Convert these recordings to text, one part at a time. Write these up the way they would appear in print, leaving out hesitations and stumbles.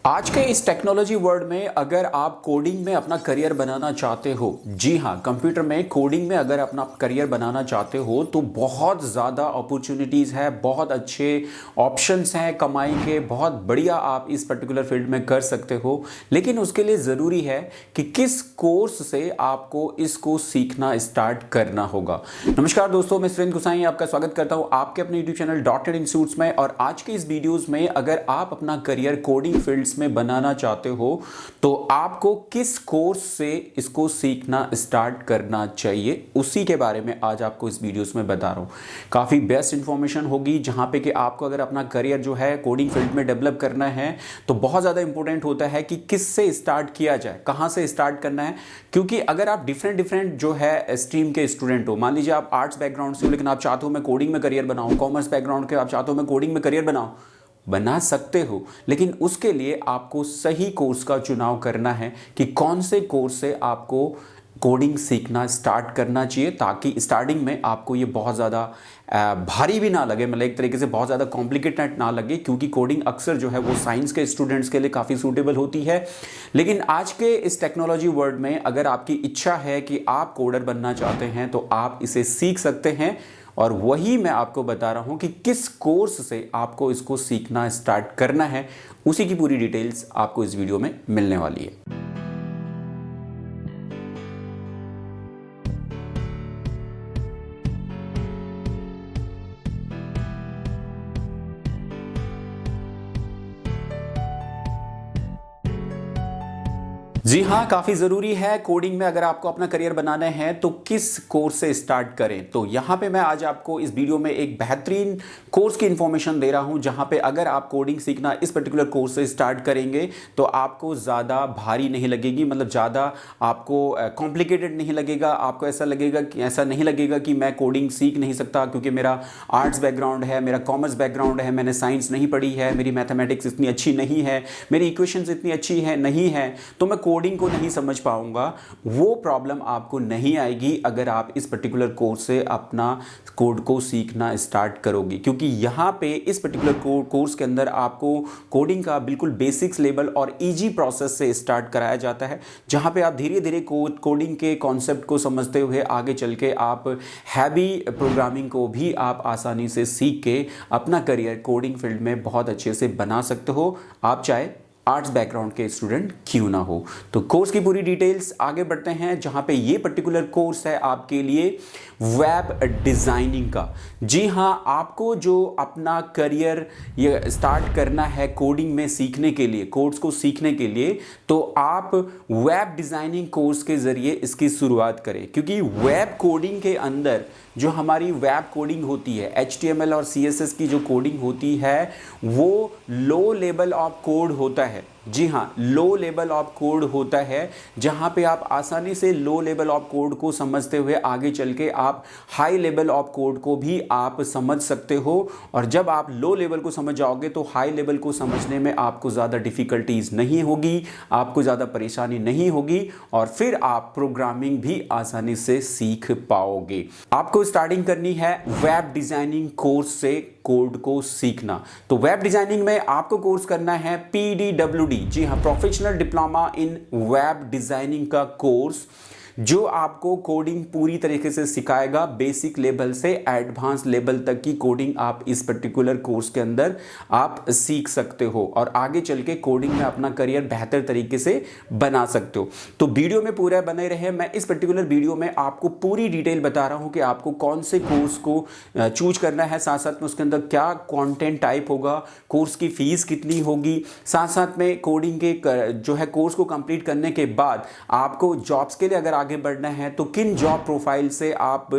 आज के इस टेक्नोलॉजी वर्ल्ड में अगर आप कोडिंग में अपना करियर बनाना चाहते हो, जी हाँ, कंप्यूटर में कोडिंग में अगर अपना करियर बनाना चाहते हो तो बहुत ज़्यादा अपॉर्चुनिटीज़ है, बहुत अच्छे ऑप्शंस हैं कमाई के, बहुत बढ़िया आप इस पर्टिकुलर फील्ड में कर सकते हो। लेकिन उसके लिए ज़रूरी है कि किस कोर्स से आपको इसको सीखना स्टार्ट करना होगा। नमस्कार दोस्तों, मैं सुरेंद्र गोसाई आपका स्वागत करता हूँ आपके अपने यूट्यूब चैनल डॉटेड इंस्टीट्यूट्स में। और आज के इस वीडियोज़ में अगर आप अपना करियर कोडिंग फील्ड्स में बनाना चाहते हो तो आपको किस कोर्स से इसको सीखना स्टार्ट करना चाहिए, उसी के बारे में आज आपको इस वीडियोस में बता रहा हूं। काफी बेस्ट इंफॉर्मेशन होगी जहां पे कि आपको अगर अपना करियर जो है कोडिंग फील्ड में डेवलप करना है तो बहुत ज्यादा इंपॉर्टेंट होता है कि किस से स्टार्ट किया जाए, कहां से स्टार्ट करना है। क्योंकि अगर आप डिफरेंट जो है स्ट्रीम के स्टूडेंट हो, मान लीजिए आप आर्ट्स बैकग्राउंड से हो लेकिन आप चाहते हो मैं कोडिंग में करियर बनाऊं, कॉमर्स बैकग्राउंड के आप चाहते हो मैं कोडिंग में करियर बनाऊं, बना सकते हो। लेकिन उसके लिए आपको सही कोर्स का चुनाव करना है कि कौन से कोर्स से आपको कोडिंग सीखना स्टार्ट करना चाहिए, ताकि स्टार्टिंग में आपको ये बहुत ज़्यादा भारी भी ना लगे, मतलब एक तरीके से बहुत ज़्यादा कॉम्प्लिकेटेड ना लगे। क्योंकि कोडिंग अक्सर जो है वो साइंस के स्टूडेंट्स के लिए काफ़ी सूटेबल होती है। लेकिन आज के इस टेक्नोलॉजी वर्ल्ड में अगर आपकी इच्छा है कि आप कोडर बनना चाहते हैं तो आप इसे सीख सकते हैं। और वही मैं आपको बता रहा हूं कि किस कोर्स से आपको इसको सीखना स्टार्ट करना है, उसी की पूरी डिटेल्स आपको इस वीडियो में मिलने वाली है। जी हाँ, काफ़ी ज़रूरी है कोडिंग में अगर आपको अपना करियर बनाना है तो किस कोर्स से स्टार्ट करें। तो यहाँ पे मैं आज आपको इस वीडियो में एक बेहतरीन कोर्स की इन्फॉर्मेशन दे रहा हूँ जहाँ पे अगर आप कोडिंग सीखना इस पर्टिकुलर कोर्स से स्टार्ट करेंगे तो आपको ज़्यादा भारी नहीं लगेगी, मतलब ज़्यादा आपको कॉम्प्लिकेटेड नहीं लगेगा। आपको ऐसा नहीं लगेगा कि मैं कोडिंग सीख नहीं सकता क्योंकि मेरा आर्ट्स बैकग्राउंड है, मेरा कॉमर्स बैकग्राउंड है, मैंने साइंस नहीं पढ़ी है, मेरी मैथमेटिक्स इतनी अच्छी नहीं है, मेरी इक्वेशंस इतनी अच्छी है नहीं है, तो मैं कोडिंग को नहीं समझ पाऊंगा। वो प्रॉब्लम आपको नहीं आएगी अगर आप इस पर्टिकुलर कोर्स से अपना कोड को सीखना स्टार्ट करोगे। क्योंकि यहाँ पे इस पर्टिकुलर कोर्स के अंदर आपको कोडिंग का बिल्कुल बेसिक्स लेवल और इजी प्रोसेस से स्टार्ट कराया जाता है, जहाँ पे आप धीरे धीरे कोडिंग के कॉन्सेप्ट को समझते हुए आगे चल के आप हैवी प्रोग्रामिंग को भी आप आसानी से सीख के अपना करियर कोडिंग फील्ड में बहुत अच्छे से बना सकते हो, आप चाहे आर्ट्स बैकग्राउंड के स्टूडेंट क्यों ना हो। तो कोर्स की पूरी डिटेल्स आगे बढ़ते हैं, जहां पे ये पर्टिकुलर कोर्स है आपके लिए वेब डिजाइनिंग का। जी हां, आपको जो अपना करियर ये स्टार्ट करना है कोडिंग में सीखने के लिए, कोर्स को सीखने के लिए, तो आप वेब डिजाइनिंग कोर्स के जरिए इसकी शुरुआत करें। क्योंकि वेब कोडिंग के अंदर जो हमारी वेब कोडिंग होती है, HTML और CSS की जो कोडिंग होती है, वो लो लेवल ऑफ कोड होता है। जी हाँ, लो लेवल ऑफ कोड होता है, जहाँ पे आप आसानी से लो लेवल ऑफ कोड को समझते हुए आगे चल के आप हाई लेवल ऑफ कोड को भी आप समझ सकते हो। और जब आप लो लेवल को समझ जाओगे तो हाई लेवल को समझने में आपको ज़्यादा डिफ़िकल्टीज नहीं होगी, आपको ज़्यादा परेशानी नहीं होगी, और फिर आप प्रोग्रामिंग भी आसानी से सीख पाओगे। आपको स्टार्टिंग करनी है वेब डिज़ाइनिंग कोर्स से कोड को सीखना। तो वेब डिजाइनिंग में आपको कोर्स करना है PDWD, जी हाँ, professional diploma in web designing का कोर्स, जो आपको कोडिंग पूरी तरीके से सिखाएगा। बेसिक लेवल से एडवांस लेवल तक की कोडिंग आप इस पर्टिकुलर कोर्स के अंदर आप सीख सकते हो और आगे चल के कोडिंग में अपना करियर बेहतर तरीके से बना सकते हो। तो वीडियो में पूरा बने रहे। मैं इस पर्टिकुलर वीडियो में आपको पूरी डिटेल बता रहा हूं कि आपको कौन से कोर्स को चूज करना है, साथ साथ में उसके अंदर क्या कंटेंट टाइप होगा, कोर्स की फीस कितनी होगी, साथ साथ में कोडिंग के जो है कोर्स को कंप्लीट करने के बाद आपको जॉब्स के लिए अगर आगे बढ़ना है तो किन जॉब प्रोफाइल से आप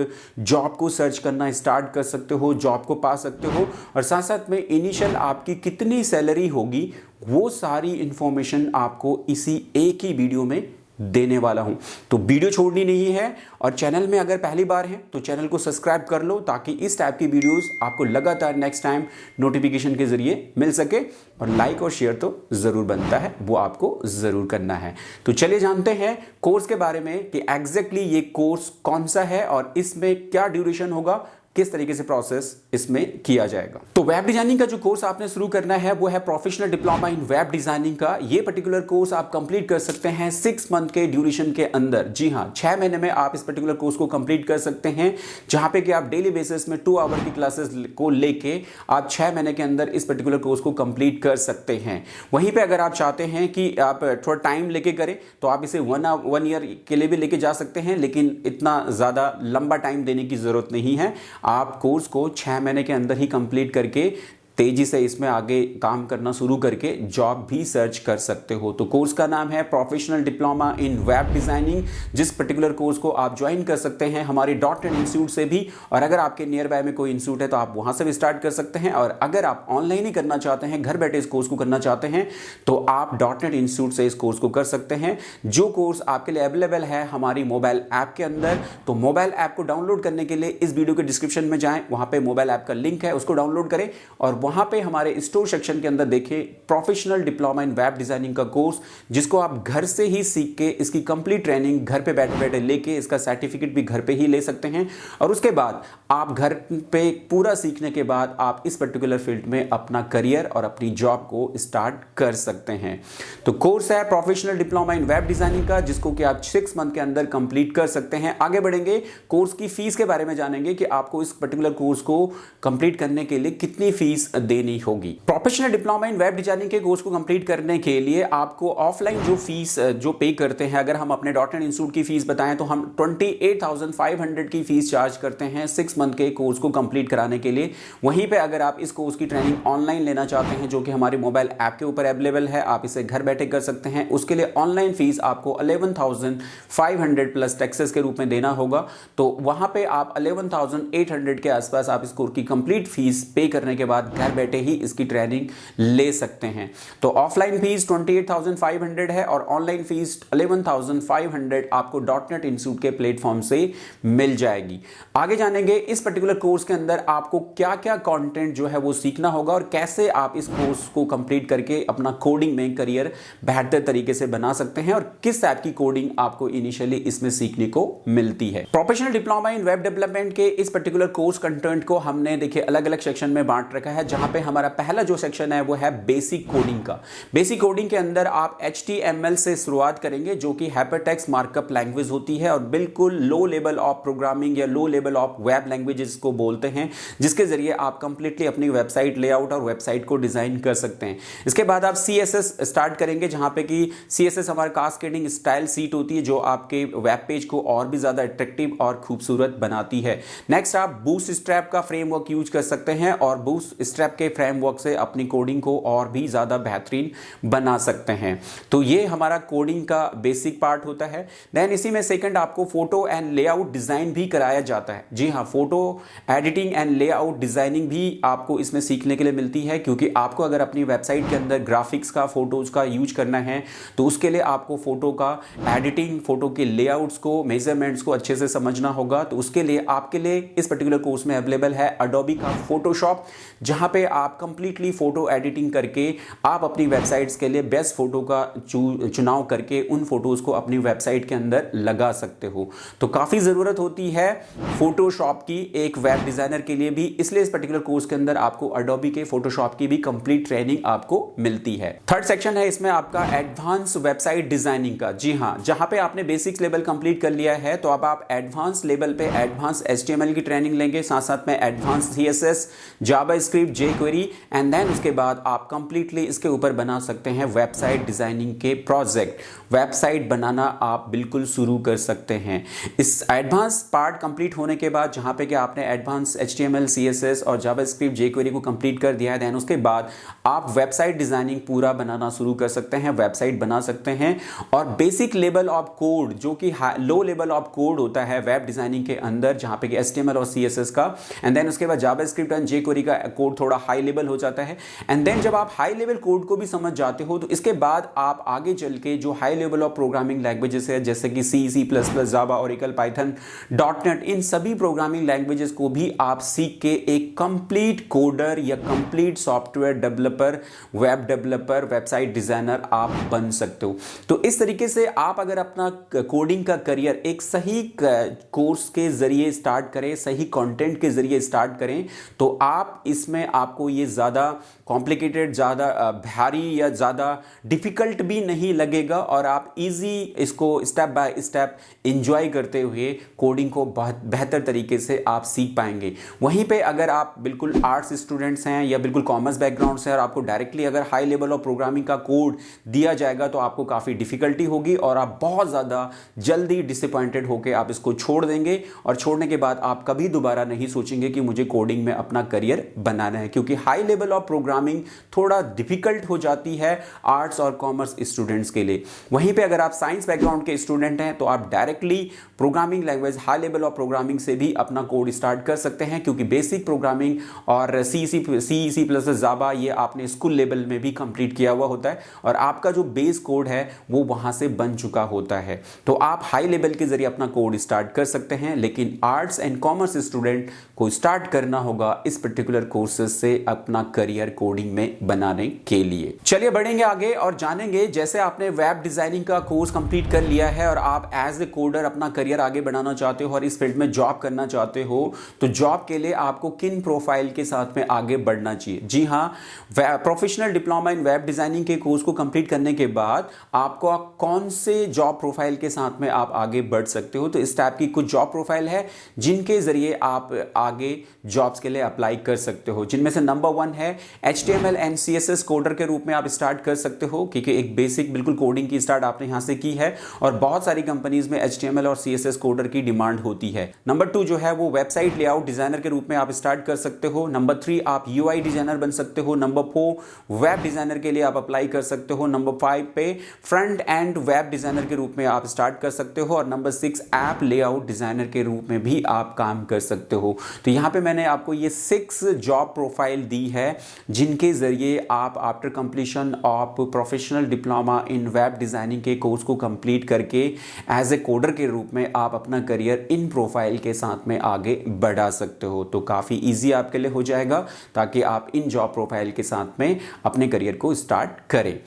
जॉब को सर्च करना स्टार्ट कर सकते हो, जॉब को पा सकते हो, और साथ साथ में इनिशियल आपकी कितनी सैलरी होगी, वो सारी इंफॉर्मेशन आपको इसी एक ही वीडियो में देने वाला हूं। तो वीडियो छोड़नी नहीं है, और चैनल में अगर पहली बार है तो चैनल को सब्सक्राइब कर लो ताकि इस टाइप की वीडियोस आपको लगातार नेक्स्ट टाइम नोटिफिकेशन के जरिए मिल सके। और लाइक और शेयर तो जरूर बनता है, वो आपको जरूर करना है। तो चलिए जानते हैं कोर्स के बारे में कि एग्जैक्टली ये कोर्स कौन सा है और इसमें क्या ड्यूरेशन होगा, किस तरीके से प्रोसेस इसमें किया जाएगा। तो वेब डिजाइनिंग का जो कोर्स आपने शुरू करना है वो है professional diploma in web designing का। ये पर्टिकुलर कोर्स आप कंप्लीट कर सकते हैं 6 मंथ के ड्यूरेशन के अंदर। जी हाँ, 6 महीने में आप इस पर्टिकुलर कोर्स को कंप्लीट कर सकते हैं, जहां पे कि आप डेली बेसिस में 2 आवर की क्लासेस को लेके आप 6 महीने के अंदर इस पर्टिकुलर कोर्स को कंप्लीट कर सकते हैं। वहीं पे अगर आप चाहते हैं कि आप थोड़ा टाइम लेके करें तो आप इसे 1 ईयर के लिए भी लेके जा सकते हैं, लेकिन इतना ज्यादा लंबा टाइम देने की जरूरत नहीं है। आप कोर्स को 6 महीने के अंदर ही कंप्लीट करके तेजी से इसमें आगे काम करना शुरू करके जॉब भी सर्च कर सकते हो। तो कोर्स का नाम है professional diploma in web designing, जिस पर्टिकुलर कोर्स को आप ज्वाइन कर सकते हैं हमारे .NET इंस्टीट्यूट से भी, और अगर आपके नियर बाय में कोई इंस्टीट्यूट है तो आप वहां से भी स्टार्ट कर सकते हैं। और अगर आप ऑनलाइन ही करना चाहते हैं, घर बैठे इस कोर्स को करना चाहते हैं, तो आप .NET इंस्टीट्यूट से इस कोर्स को कर सकते हैं, जो कोर्स आपके लिए अवेलेबल है हमारी मोबाइल ऐप के अंदर। तो मोबाइल ऐप को डाउनलोड करने के लिए इस वीडियो के डिस्क्रिप्शन में जाएं, वहां पे मोबाइल ऐप का लिंक है, उसको डाउनलोड करें और वहां पे हमारे स्टोर सेक्शन के अंदर देखिए professional diploma in web designing का कोर्स, जिसको आप घर से ही सीख के इसकी कंप्लीट ट्रेनिंग घर पे बैठे बैठे लेके इसका सर्टिफिकेट भी घर पे ही ले सकते हैं। और उसके बाद आप घर पे पूरा सीखने के बाद आप इस पर्टिकुलर फील्ड में अपना करियर और अपनी जॉब को स्टार्ट कर सकते हैं। तो कोर्स है professional diploma in web designing का, जिसको कि आप 6 मंथ के अंदर कंप्लीट कर सकते हैं। आगे बढ़ेंगे, कोर्स की फीस के बारे में जानेंगे कि आपको इस पर्टिकुलर कोर्स को कंप्लीट करने के लिए कितनी फीस देनी होगी। Professional diploma in web designing के कोर्स को कंप्लीट करने के लिए आपको ऑफलाइन जो फीस जो पे करते हैं, अगर हम अपने .NET इंस्टीट्यूट की फीस बताएं तो हम 28,500 की फीस चार्ज करते हैं 6 मंथ के कोर्स को कंप्लीट कराने के लिए। वहीं पे अगर आप इस कोर्स की ट्रेनिंग ऑनलाइन लेना चाहते हैं, जो कि हमारे मोबाइल ऐप के ऊपर अवेलेबल है, आप इसे घर बैठे कर सकते हैं। उसके लिए ऑनलाइन फीस आपको 11,500 प्लस टैक्सेस के रूप में देना होगा। तो वहां पे आप 11,800 के आसपास आप इस कोर्स की कंप्लीट फीस पे करने के बाद घर बैठे ही इसकी ट्रेनिंग ले सकते हैं। तो ऑफलाइन फीस 28,500 है और ऑनलाइन फीस 11,500 आपको .NET इंस्टीट्यूट के प्लेटफॉर्म से मिल जाएगी। आगे जानेंगे इस पर्टिकुलर कोर्स के अंदर आपको क्या क्या कंटेंट जो है वो सीखना होगा और कैसे आप इस कोर्स को कंप्लीट करके अपना कोडिंग में करियर बेहतर तरीके से बना सकते हैं और किस टाइप की कोडिंग आपको इनिशियली इसमें सीखने को मिलती है। Professional diploma in web development के इस पर्टिकुलर कोर्स कंटेंट को हमने देखिए अलग अलग सेक्शन में बांट रखा है, जहां पे हमारा पहला जो सेक्शन है वो है बेसिक कोडिंग का। बेसिक कोडिंग के अंदर आप HTML से शुरुआत करेंगे, जो कि हाइपरटेक्स्ट मार्कअप लैंग्वेज होती है और बिल्कुल लो लेवल ऑफ प्रोग्रामिंग या low level of web languages को बोलते हैं, जिसके जरिए आप कंप्लीटली अपनी वेबसाइट लेआउट और वेबसाइट को डिजाइन कर सकते हैं। इसके बाद आप CSS स्टार्ट करेंगे, जहां पे कि CSS हमारा कास्केडिंग स्टाइल सीट होती है, जो आपके वेब पेज को और भी ज्यादा अट्रैक्टिव और खूबसूरत बनाती है। नेक्स्ट आप बूटस्ट्रैप का फ्रेमवर्क यूज कर सकते हैं और बूटस्ट्रैप के फ्रेमवर्क से अपनी कोडिंग को और भी ज्यादा बेहतरीन बना सकते हैं। तो ये हमारा कोडिंग का बेसिक पार्ट होता है। देन इसी में सेकंड आपको फोटो एंड लेआउट डिजाइन भी कराया जाता है। जी हाँ, photo editing and layout designing भी आपको इसमें सीखने के लिए मिलती है, क्योंकि आपको अगर अपनी वेबसाइट के अंदर ग्राफिक्स का फोटोज का यूज करना है तो उसके लिए आपको फोटो का एडिटिंग, फोटो के लेआउट्स को, मेजरमेंट्स को अच्छे से समझना होगा। तो उसके लिए आपके लिए इस पर्टिकुलर कोर्स में अवेलेबल है अडोबी का फोटोशॉप, जहां पे आप कंप्लीटली फोटो एडिटिंग करके आप अपनी वेबसाइट्स के लिए बेस्ट फोटो का चुनाव करके उन फोटोज को अपनी वेबसाइट के अंदर लगा सकते हो। तो काफी जरूरत होती है फोटोशॉप की एक वेब डिजाइनर के लिए भी, इसलिए इस पर्टिकुलर कोर्स के अंदर आपको अडोबी के फोटोशॉप की भी कंप्लीट ट्रेनिंग आपको मिलती है। थर्ड सेक्शन है इसमें आपका एडवांस वेबसाइट डिजाइनिंग का। जी हाँ, जहां पे आपने बेसिक्स लेवल कंप्लीट कर लिया है, तो अब आप एडवांस लेवल पे एडवांस HTML की ट्रेनिंग लेंगे, साथ साथ में advance CSS, JavaScript, jQuery and then उसके बाद आप कंप्लीटली इसके ऊपर बना सकते हैं वेबसाइट डिजाइनिंग के प्रोजेक्ट। वेबसाइट बनाना आप बिल्कुल शुरू कर सकते हैं। इस एडवांस पार्ट कंप्लीट होने के बाद, जहां पे कि आपने एडवांस HTML, CSS और जावास्क्रिप्ट, jQuery को कंप्लीट कर दिया है, देन उसके बाद आप वेबसाइट डिजाइनिंग पूरा बनाना शुरू कर सकते हैं, वेबसाइट बना सकते हैं। और बेसिक लेवल ऑफ कोड, जो कि लो लेवल ऑफ कोड होता है वेब डिजाइनिंग के अंदर, जहां पे कि HTML और CSS का, एंड देन उसके बाद जावास्क्रिप्ट एंड jQuery का कोड थोड़ा थोड़ा हाई लेवल हो जाता है। एंड देन जब आप हाई लेवल कोड को भी समझ जाते हो तो इसके बाद आप आगे चल के जो high level of programming languages है जैसे कि C++, जावा, ओरेकल, पाइथन, डॉटनेट, इन सभी प्रोग्रामिंग लैंग्वेजेस को भी आप सीख के एक कंप्लीट कोडर या complete software developer, web developer, website designer आप बन सकते हो। तो इस तरीके से आप अगर अपना कोडिंग का करियर एक सही कोर्स के जरिए स्टार्ट करें, सही कंटेंट के जरिए स्टार्ट करें, तो आप इसमें आपको ये ज़्यादा कॉम्प्लिकेटेड, ज़्यादा भारी या ज़्यादा डिफ़िकल्ट भी नहीं लगेगा और आप इजी इसको स्टेप बाय स्टेप एंजॉय करते हुए कोडिंग को बहुत बेहतर तरीके से आप सीख पाएंगे। वहीं पे अगर आप बिल्कुल आर्ट्स स्टूडेंट्स हैं या बिल्कुल कॉमर्स बैकग्राउंड से और आपको डायरेक्टली अगर हाई लेवल ऑफ प्रोग्रामिंग का कोड दिया जाएगा तो आपको काफ़ी डिफ़िकल्टी होगी और आप बहुत ज़्यादा जल्दी डिसअपॉइंटेड होकर आप इसको छोड़ देंगे और छोड़ने के बाद आप कभी दोबारा नहीं सोचेंगे कि मुझे कोडिंग में अपना करियर बनाना है, क्योंकि हाई लेवल ऑफ प्रोग्रामिंग थोड़ा डिफिकल्ट हो जाती है आर्ट्स और कॉमर्स स्टूडेंट्स के लिए। वहीं पे अगर आप साइंस बैकग्राउंड के स्टूडेंट हैं तो आप directly programming language high level of programming से भी अपना कोड स्टार्ट कर सकते हैं, क्योंकि बेसिक प्रोग्रामिंग और C++, जावा ये आपने स्कूल लेवल में भी कंप्लीट किया हुआ होता है और आपका जो बेस कोड है वो वहां से बन चुका होता है। तो आप हाई लेवल के जरिए अपना कोड स्टार्ट कर सकते हैं, लेकिन आर्ट्स एंड कॉमर्स स्टूडेंट को स्टार्ट करना होगा इस पर्टिकुलर कोर्सेज से अपना करियर कोडिंग में बनाने के लिए। चलिए बढ़ेंगे आगे और जानेंगे, जैसे आपने वेब डिजाइनिंग का कोर्स कंप्लीट कर लिया है और आप एज ए कोडर अपना करियर आगे बढ़ाना चाहते हो और इस फील्ड में जॉब करना चाहते हो, तो जॉब के लिए आपको किन प्रोफाइल के साथ में आगे बढ़ना चाहिए? जी हाँ, professional diploma in web designing के कोर्स को कंप्लीट करने के बाद आपको कौन से जॉब प्रोफाइल के साथ में आप आगे बढ़ सकते हो। तो इस टाइप की कुछ जॉब प्रोफाइल है जिनके जरिए आप आगे जॉब्स के लिए अप्लाई कर सकते हो, जिनमें से नंबर 1 है HTML एंड CSS कोडर के रूप में आप स्टार्ट कर सकते हो, क्योंकि एक बेसिक बिल्कुल कोडिंग की स्टार्ट आपने यहां से की है और बहुत सारी कंपनीज में HTML और CSS कोडर की डिमांड होती है। नंबर 2 जो है वो वेबसाइट लेआउट डिजाइनर के रूप में आप स्टार्ट कर सकते हो। नंबर 3 आप UI डिजाइनर बन सकते हो। नंबर 4 वेब डिजाइनर के लिए आप अप्लाई कर सकते हो। नंबर 5 पे फ्रंट एंड वेब डिजाइनर के रूप में आप स्टार्ट कर सकते हो और नंबर 6 ऐप लेआउट डिजाइनर के रूप में भी आप काम कर सकते हो। तो यहां पे मैंने आपको ये 6 जॉब प्रोफाइल दी है जिनके जरिए आप after completion of professional diploma in web designing के कोर्स को कंप्लीट करके एज ए कोडर के रूप में आप अपना करियर इन प्रोफाइल के साथ में आगे बढ़ा सकते हो। तो काफ़ी इजी आपके लिए हो जाएगा ताकि आप इन जॉब प्रोफाइल के साथ में अपने करियर को स्टार्ट करें।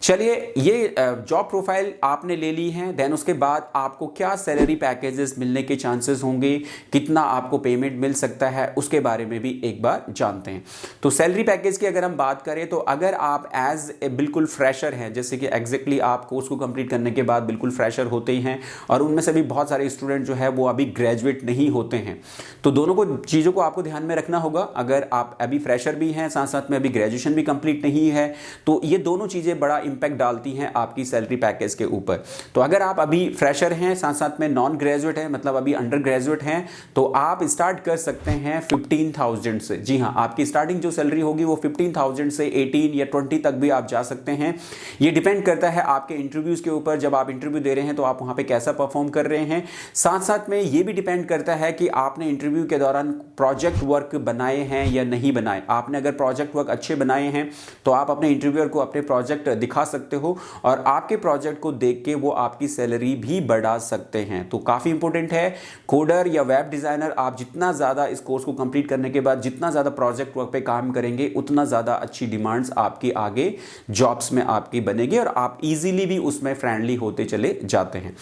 चलिए, ये जॉब प्रोफाइल आपने ले ली है, देन उसके बाद आपको क्या सैलरी पैकेजेस मिलने के चांसेस होंगे, कितना आपको पेमेंट मिल सकता है, उसके बारे में भी एक बार जानते हैं। तो सैलरी पैकेज की अगर हम बात करें तो अगर आप एज ए बिल्कुल फ्रेशर हैं, जैसे कि एग्जैक्टली आप कोर्स को कंप्लीट करने के बाद बिल्कुल फ्रेशर होते हैं और उनमें से भी बहुत सारे स्टूडेंट जो है वो अभी ग्रेजुएट नहीं होते हैं, तो दोनों को चीज़ों को आपको ध्यान में रखना होगा। अगर आप अभी फ्रेशर भी हैं, साथ साथ में अभी ग्रेजुएशन भी कंप्लीट नहीं है, तो ये दोनों चीज़ें बड़ा इंपैक्ट डालती हैं आपकी सैलरी पैकेज के ऊपर। तो अगर आप अभी फ्रेशर हैं, साथ साथ में नॉन ग्रेजुएट हैं, मतलब अभी अंडर ग्रेजुएट हैं, तो आप स्टार्ट कर सकते हैं 15,000 से। जी हाँ, आपकी स्टार्टिंग जो सैलरी होगी वो 15,000 से 18 या 20 तक भी आप जा सकते हैं। ये डिपेंड करता है आपके इंटरव्यूज के ऊपर। जब आप इंटरव्यू दे रहे हैं तो आप वहां पे कैसा परफॉर्म कर रहे हैं। साथ साथ में ये भी डिपेंड करता है कि आपने इंटरव्यू के दौरान प्रोजेक्ट वर्क बनाए हैं या नहीं बनाए। आपने अगर प्रोजेक्ट वर्क अच्छे बनाए हैं तो आप अपने इंटरव्यूअर को अपने प्रोजेक्ट दिखा सकते हो और आपके प्रोजेक्ट को देख के वो आपकी सैलरी भी बढ़ा सकते हैं। तो काफी इंपॉर्टेंट है, कोडर या वेब डिजाइनर आप जितना ज्यादा इस कोर्स को कंप्लीट करने के बाद जितना ज्यादा प्रोजेक्ट वर्क पे काम करेंगे उतना ज्यादा अच्छी डिमांड्स आपकी आगे जॉब्स में आपकी बनेगी और आप इजीली भी उसमें फ्रेंडली होते चले जाते हैं।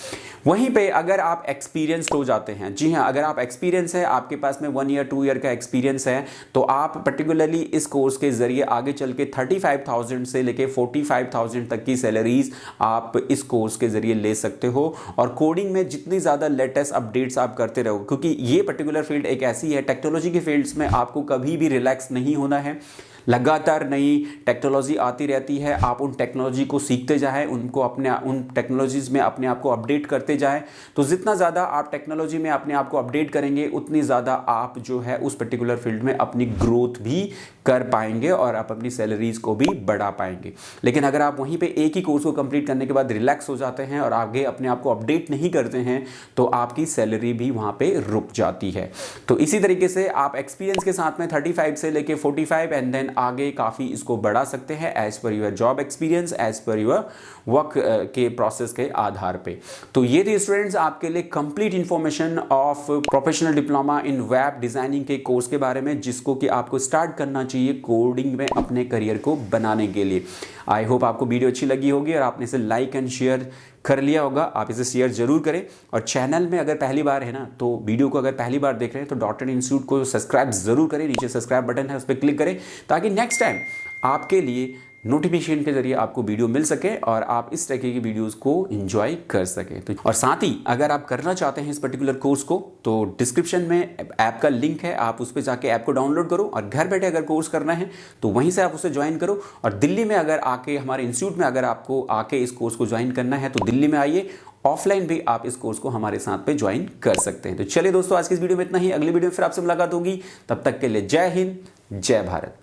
वहीं पे अगर आप एक्सपीरियंस्ड हो जाते हैं, जी हाँ, अगर आप एक्सपीरियंस है, आपके पास में 1 ईयर 2 ईयर का एक्सपीरियंस है, तो आप पर्टिकुलरली इस कोर्स के जरिए आगे चल के 35,000 से लेके 45,000 तक की सैलरीज आप इस कोर्स के जरिए ले सकते हो। और कोडिंग में जितनी ज़्यादा लेटेस्ट अपडेट्स आप करते रहो, क्योंकि ये पर्टिकुलर फील्ड एक ऐसी है, टेक्नोलॉजी की फील्ड्स में आपको कभी भी रिलैक्स नहीं होना है। लगातार नई टेक्नोलॉजी आती रहती है, आप उन टेक्नोलॉजी को सीखते जाएं, उन टेक्नोलॉजीज़ में अपने आप को अपडेट करते जाएं। तो जितना ज़्यादा आप टेक्नोलॉजी में अपने आप को अपडेट करेंगे उतनी ज़्यादा आप जो है उस पर्टिकुलर फील्ड में अपनी ग्रोथ भी कर पाएंगे और आप अपनी सैलरीज को भी बढ़ा पाएंगे। लेकिन अगर आप वहीं पे एक ही कोर्स को कंप्लीट करने के बाद रिलैक्स हो जाते हैं और आगे अपने आप को अपडेट नहीं करते हैं तो आपकी सैलरी भी वहाँ पे रुक जाती है। तो इसी तरीके से आप एक्सपीरियंस के साथ में 35 से लेके 45 एंड देन आगे काफ़ी इसको बढ़ा सकते हैं as per your job experience, as per your work के प्रोसेस के आधार पे। तो ये थी स्टूडेंट्स आपके लिए complete information of professional diploma in web designing के कोर्स के बारे में, जिसको कि आपको स्टार्ट करना चाहिए कोडिंग में अपने करियर को बनाने के लिए। आई होप आपको वीडियो अच्छी लगी होगी और आपने इसे लाइक एंड शेयर कर लिया होगा। आप इसे शेयर जरूर करें और चैनल में अगर पहली बार है ना, तो वीडियो को अगर पहली बार देख रहे हैं तो डॉक्टर इंस्टीट्यूट को सब्सक्राइब जरूर करें। नीचे सब्सक्राइब बटन है, उस पर क्लिक करें ताकि नेक्स्ट टाइम आपके लिए नोटिफिकेशन के जरिए आपको वीडियो मिल सके और आप इस तरह की वीडियोस को एंजॉय कर सकें। तो और साथ ही अगर आप करना चाहते हैं इस पर्टिकुलर कोर्स को तो डिस्क्रिप्शन में ऐप का लिंक है, आप उस पर जाके ऐप को डाउनलोड करो और घर बैठे अगर कोर्स करना है तो वहीं से आप उसे ज्वाइन करो। और दिल्ली में अगर आके हमारे इंस्टीट्यूट में अगर आपको आके इस कोर्स को ज्वाइन करना है तो दिल्ली में आइए, ऑफलाइन भी आप इस कोर्स को हमारे साथ पे ज्वाइन कर सकते हैं। तो चलिए दोस्तों, आज की इस वीडियो में इतना ही। अगली वीडियो में फिर आपसे मुलाकात होगी, तब तक के लिए जय हिंद, जय भारत।